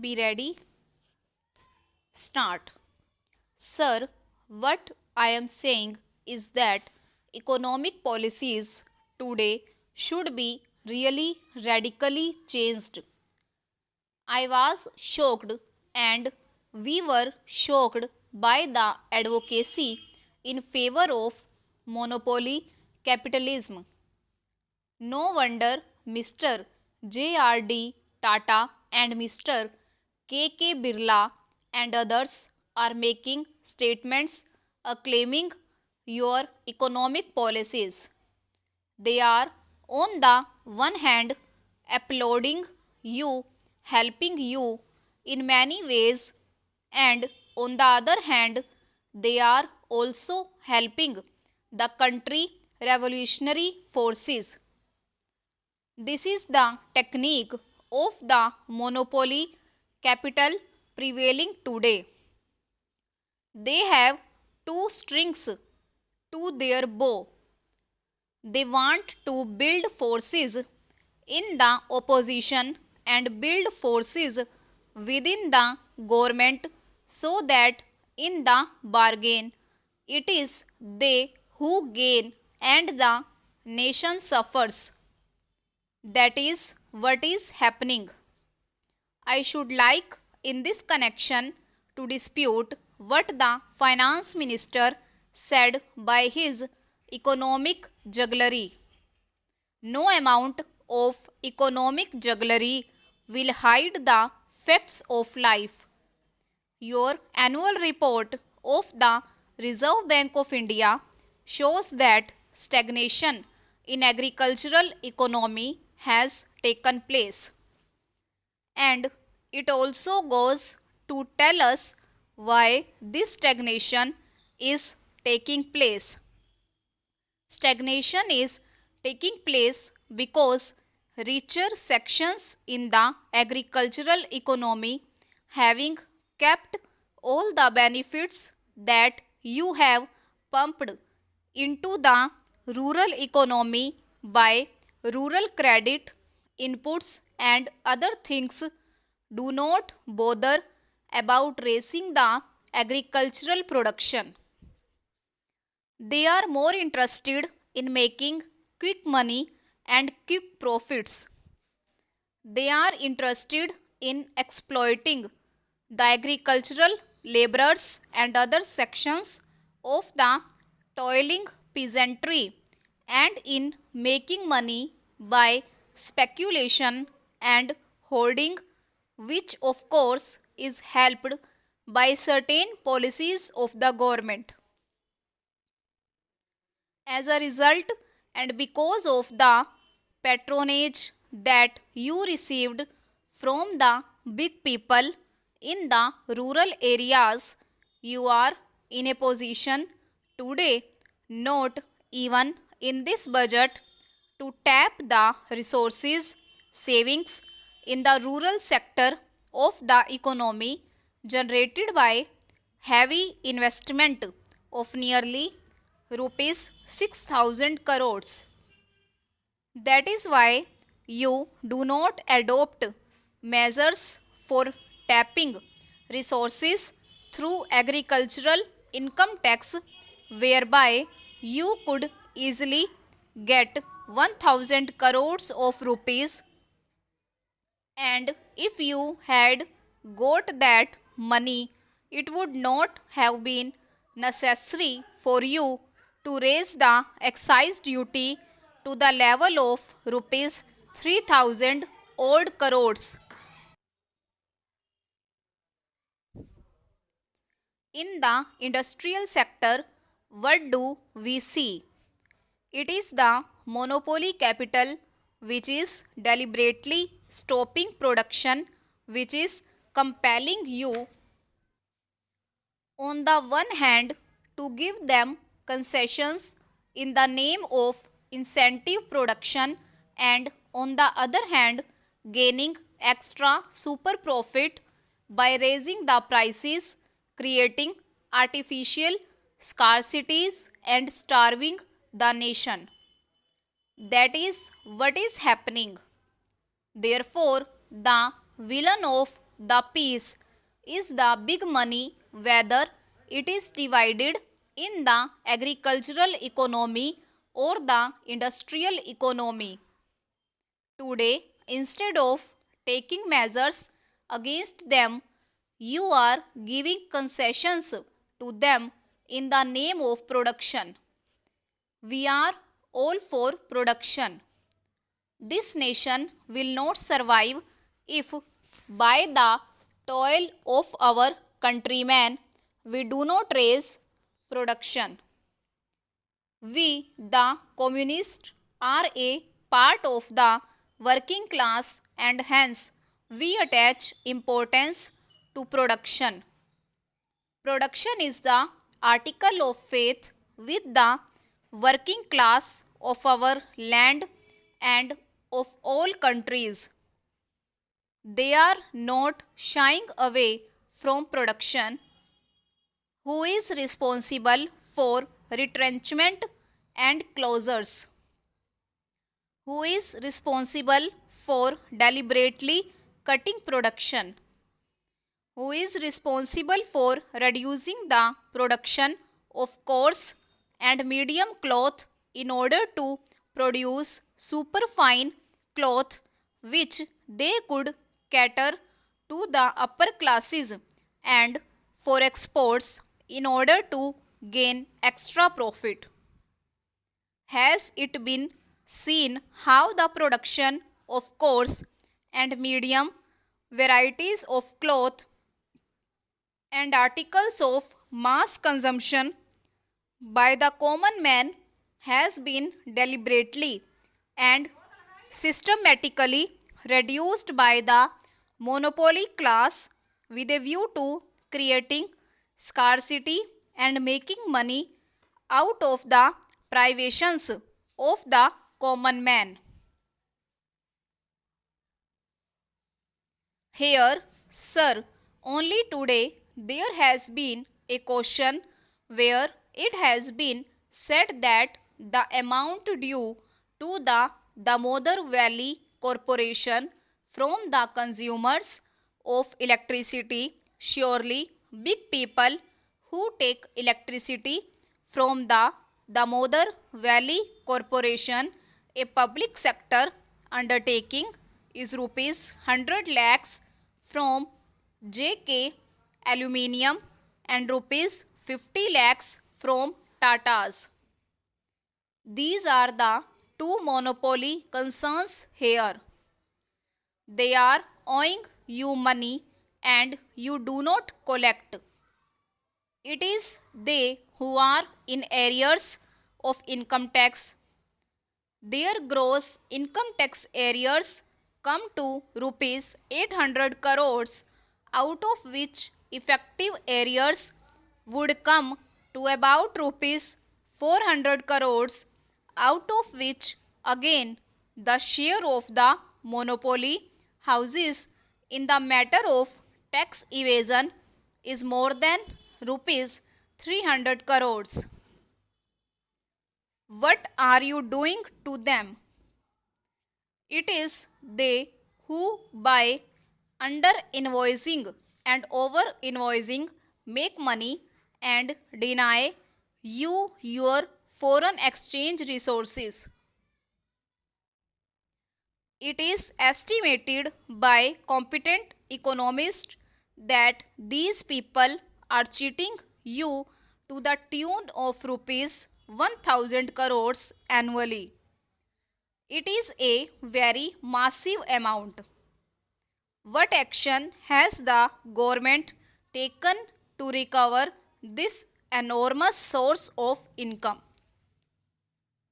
Be ready. Start. Sir, what I am saying is that economic policies today should be really radically changed. I was shocked, and we were shocked by the advocacy in favor of monopoly capitalism. No wonder Mr. J.R.D. Tata and Mr. K.K. Birla and others are making statements acclaiming your economic policies. They are, on the one hand, applauding you, helping you in many ways, and on the other hand, they are also helping the country revolutionary forces. This is the technique of the monopoly capital prevailing today. They have two strings to their bow. They want to build forces in the opposition and build forces within the government so that in the bargain it is they who gain and the nation suffers. That is what is happening. I should like in this connection to dispute what the finance minister said by his economic jugglery. No amount of economic jugglery will hide the facts of life. Your annual report of the Reserve Bank of India shows that stagnation in agricultural economy has taken place. And it also goes to tell us why this stagnation is taking place. Stagnation is taking place because richer sections in the agricultural economy, having kept all the benefits that you have pumped into the rural economy by rural credit, inputs, and other things, do not bother about raising the agricultural production. They are more interested in making quick money and quick profits. They are interested in exploiting the agricultural laborers and other sections of the toiling peasantry and in making money by speculation and hoarding, which of course is helped by certain policies of the government. As a result, and because of the patronage that you received from the big people in the rural areas, you are in a position today, not even in this budget, to tap the resources, savings in the rural sector of the economy generated by heavy investment of nearly rupees 6,000 crores. That is why you do not adopt measures for tapping resources through agricultural income tax, whereby you could easily get 1,000 crores of rupees, and if you had got that money, it would not have been necessary for you to raise the excise duty to the level of rupees 3,000 odd crores. In the industrial sector, what do we see? It is the monopoly capital which is deliberately stopping production, which is compelling you, on the one hand, to give them concessions in the name of incentive production, and on the other hand, gaining extra super profit by raising the prices, creating artificial scarcities, and starving the nation. That is what is happening. Therefore, the villain of the piece is the big money, whether it is divided in the agricultural economy or the industrial economy. Today, instead of taking measures against them, you are giving concessions to them in the name of production. We are all for production. This nation will not survive if, by the toil of our countrymen, we do not raise production. We, the communists, are a part of the working class and hence we attach importance to production. Production is the article of faith with the working class of our land and of all countries. They are not shying away from production. Who is responsible for retrenchment and closures? Who is responsible for deliberately cutting production? Who is responsible for reducing the production of coarse and medium cloth in order to produce superfine cloth which they could cater to the upper classes and for exports in order to gain extra profit? Has it been seen how the production of coarse and medium varieties of cloth and articles of mass consumption by the common man has been deliberately and systematically reduced by the monopoly class with a view to creating scarcity and making money out of the privations of the common man. Here, sir, only today there has been a question where it has been said that the amount due to the Damodar Valley Corporation from the consumers of electricity, surely big people who take electricity from the Damodar Valley Corporation, a public sector undertaking, is rupees 100 lakhs from JK Aluminium and rupees 50 lakhs from Tatas. These are the two monopoly concerns here. They are owing you money and you do not collect. It is they who are in arrears of income tax. Their gross income tax arrears come to rupees 800 crores, out of which effective arrears would come to about rupees 400 crores, out of which again the share of the monopoly houses in the matter of tax evasion is more than rupees 300 crores. What are you doing to them? It is they who by under invoicing and over invoicing make money and deny you your foreign exchange resources. It is estimated by competent economists that these people are cheating you to the tune of rupees 1000 crores annually. It is a very massive amount. What action has the government taken to recover this enormous source of income?